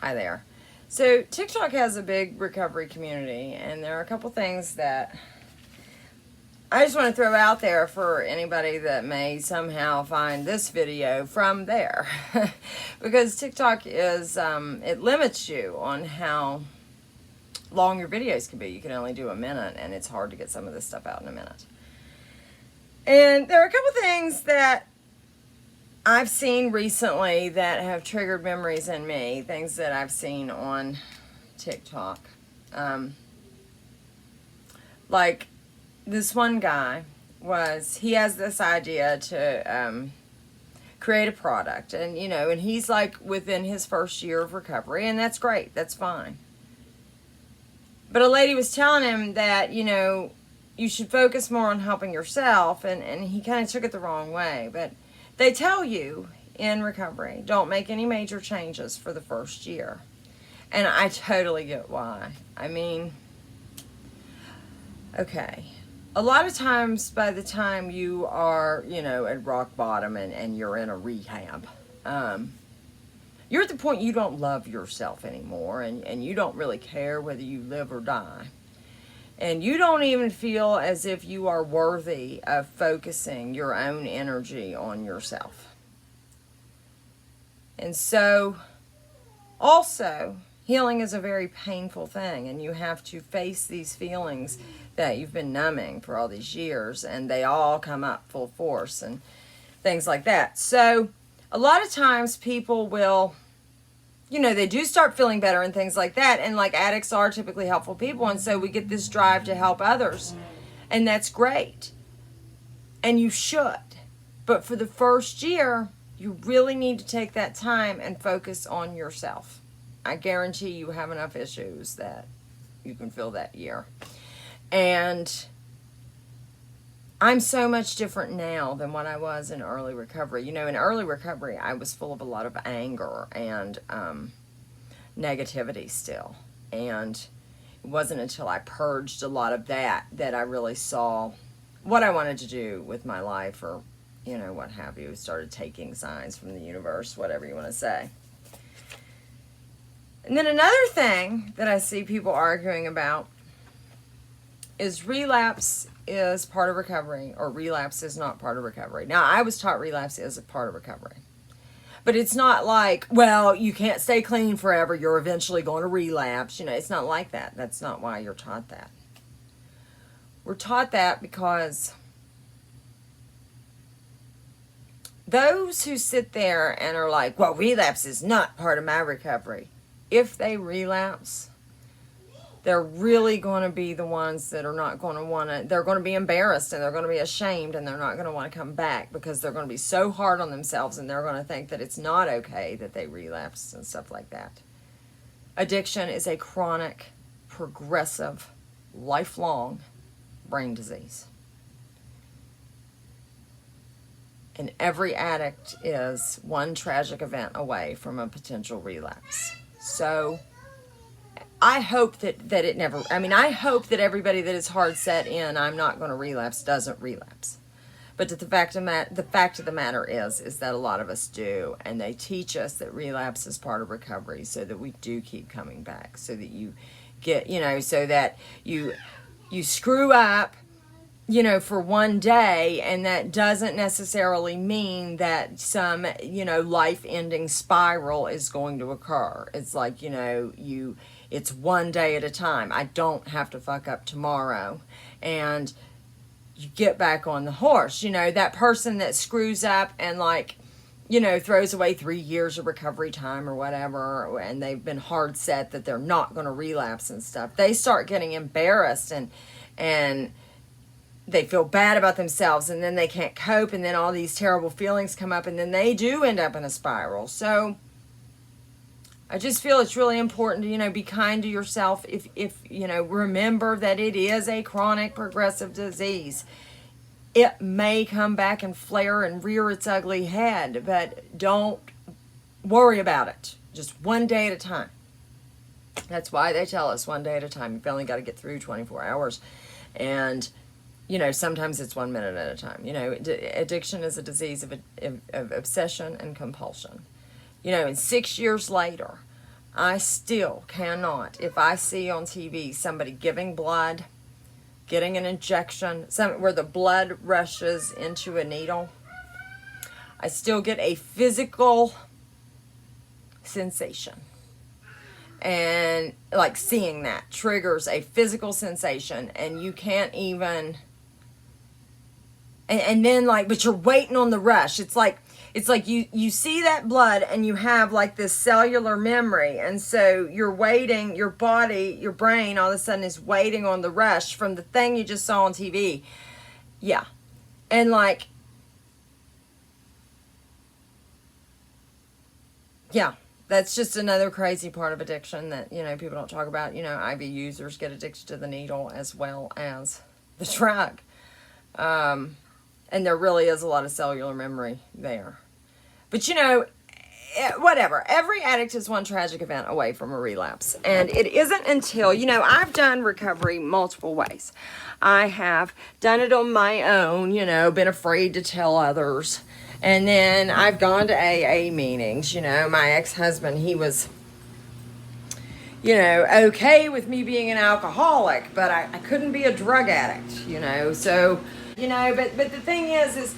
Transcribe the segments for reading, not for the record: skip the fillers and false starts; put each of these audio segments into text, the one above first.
Hi there. So TikTok has a big recovery community, and there are a couple things that I just want to throw out there for anybody that may somehow find this video from there. Because TikTok is, it limits you on how long your videos can be. You can only do a minute, and it's hard to get some of this stuff out in a minute. And there are a couple things that I've seen recently that have triggered memories in me, things that I've seen on TikTok. Like this one guy he has this idea to create a product, and and he's like within his first year of recovery, and that's great, that's fine. But a lady was telling him that, you should focus more on helping yourself, and he kind of took it the wrong way. But they tell you in recovery, don't make any major changes for the first year. And I totally get why. I mean, okay. A lot of times by the time you are, at rock bottom and you're in a rehab, you're at the point you don't love yourself anymore, and you don't really care whether you live or die. And you don't even feel as if you are worthy of focusing your own energy on yourself. And so, also, healing is a very painful thing, and you have to face these feelings that you've been numbing for all these years, and they all come up full force and things like that. So, a lot of times people will, they do start feeling better and things like that. And like addicts are typically helpful people. And so we get this drive to help others. And that's great. And you should. But for the first year, you really need to take that time and focus on yourself. I guarantee you have enough issues that you can fill that year. And I'm so much different now than what I was in early recovery. In early recovery, I was full of a lot of anger and negativity still. And it wasn't until I purged a lot of that I really saw what I wanted to do with my life, or, what have you. Started taking signs from the universe, whatever you want to say. And then another thing that I see people arguing about is relapse is part of recovery, or relapse is not part of recovery. Now, I was taught relapse is a part of recovery. But it's not like, well, you can't stay clean forever, you're eventually going to relapse. It's not like that. That's not why you're taught that. We're taught that because those who sit there and are like, well, relapse is not part of my recovery. If they relapse, they're really going to be the ones that are not going to want to, they're going to be embarrassed, and they're going to be ashamed, and they're not going to want to come back, because they're going to be so hard on themselves, and they're going to think that it's not okay that they relapsed and stuff like that. Addiction is a chronic, progressive, lifelong brain disease. And every addict is one tragic event away from a potential relapse. So I hope that it never, I hope that everybody that is hard set in, I'm not going to relapse, doesn't relapse. But the fact of the matter is that a lot of us do. And they teach us that relapse is part of recovery, so that we do keep coming back, so that you get, so that you screw up, for one day, and that doesn't necessarily mean that some, life-ending spiral is going to occur. It's like, it's one day at a time. I don't have to fuck up tomorrow. And you get back on the horse. That person that screws up and throws away 3 years of recovery time or whatever, and they've been hard set that they're not going to relapse and stuff. They start getting embarrassed, and they feel bad about themselves, and then they can't cope, and then all these terrible feelings come up, and then they do end up in a spiral. So I just feel it's really important to, be kind to yourself. If remember that it is a chronic progressive disease. It may come back and flare and rear its ugly head, but don't worry about it. Just one day at a time. That's why they tell us one day at a time. You've only got to get through 24 hours. And, sometimes it's 1 minute at a time. Addiction is a disease of obsession and compulsion. And 6 years later, I still cannot, if I see on TV somebody giving blood, getting an injection, where the blood rushes into a needle, I still get a physical sensation. And like seeing that triggers a physical sensation, and you can't even, and then like, but you're waiting on the rush. It's like you see that blood and you have like this cellular memory. And so you're waiting, your body, your brain all of a sudden is waiting on the rush from the thing you just saw on TV. Yeah. And like, yeah, that's just another crazy part of addiction that, people don't talk about. IV users get addicted to the needle as well as the drug. And there really is a lot of cellular memory there. But, whatever. Every addict is one tragic event away from a relapse. And it isn't until, I've done recovery multiple ways. I have done it on my own, been afraid to tell others. And then I've gone to AA meetings. My ex-husband, he was, okay with me being an alcoholic, but I couldn't be a drug addict, So, but the thing is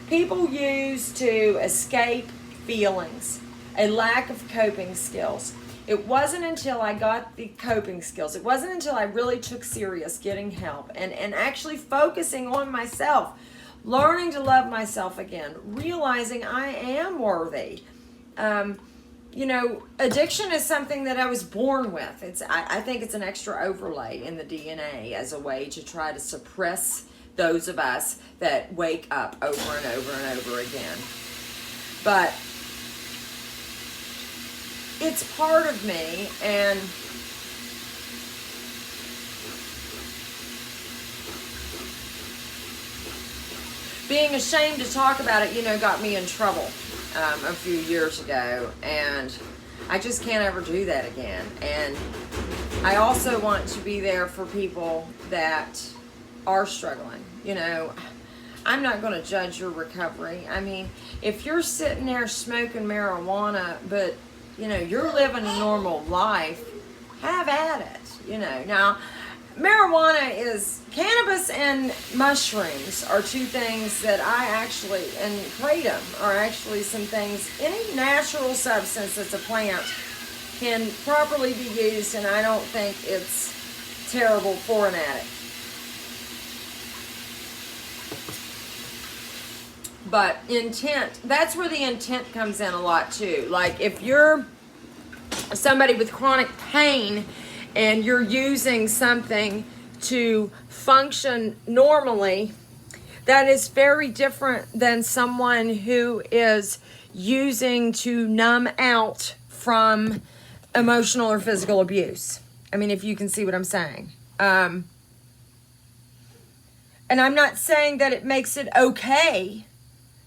people used to escape feelings, a lack of coping skills. It wasn't until I got the coping skills, it wasn't until I really took serious getting help and actually focusing on myself, learning to love myself again, realizing I am worthy. Addiction is something that I was born with. I think it's an extra overlay in the DNA as a way to try to suppress those of us that wake up over and over and over again. But it's part of me, and being ashamed to talk about it, got me in trouble a few years ago, and I just can't ever do that again. And I also want to be there for people that are struggling. I'm not going to judge your recovery. I mean, if you're sitting there smoking marijuana, but you're living a normal life, have at it. Now, marijuana is, cannabis and mushrooms are two things that I actually, and kratom are actually some things, any natural substance that's a plant can properly be used, and I don't think it's terrible for an addict. But intent, that's where the intent comes in a lot too. Like if you're somebody with chronic pain and you're using something to function normally, that is very different than someone who is using to numb out from emotional or physical abuse. I mean, if you can see what I'm saying. And I'm not saying that it makes it okay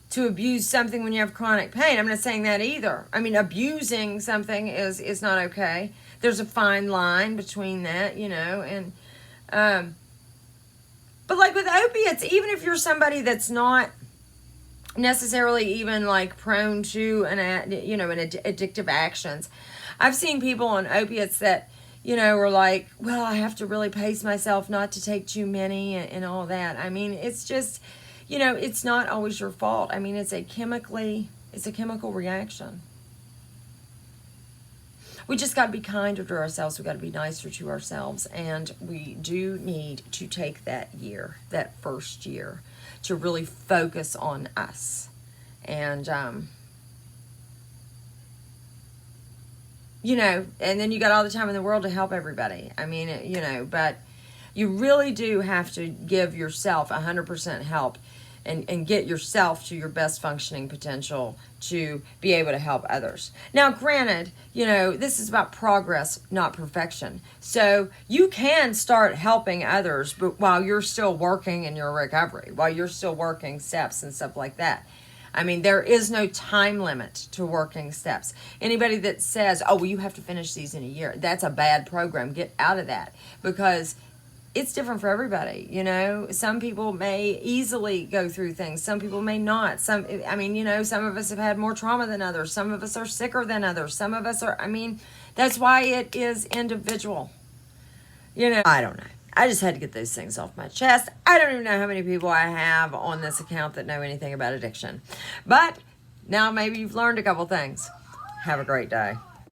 to abuse something when you have chronic pain. I'm not saying that either. I mean, abusing something is not okay. There's a fine line between that, and but like with opiates, even if you're somebody that's not necessarily even like prone to an addictive actions, I've seen people on opiates that were like, well, I have to really pace myself not to take too many and all that. I mean, it's just, it's not always your fault. I mean, it's a chemical reaction. We just got to be kinder to ourselves. We got to be nicer to ourselves. And we do need to take that first year, to really focus on us. And, and then you got all the time in the world to help everybody. I mean, but you really do have to give yourself 100% help and get yourself to your best functioning potential to be able to help others. Now, granted, this is about progress, not perfection. So you can start helping others, but while you're still working in your recovery, while you're still working steps and stuff like that. I mean, there is no time limit to working steps. Anybody that says, oh, well, you have to finish these in a year, that's a bad program. Get out of that, because it's different for everybody. Some people may easily go through things. Some people may not. Some of us have had more trauma than others. Some of us are sicker than others. Some of us are, That's why it is individual. You know, I don't know. I just had to get those things off my chest. I don't even know how many people I have on this account that know anything about addiction. But now maybe you've learned a couple things. Have a great day.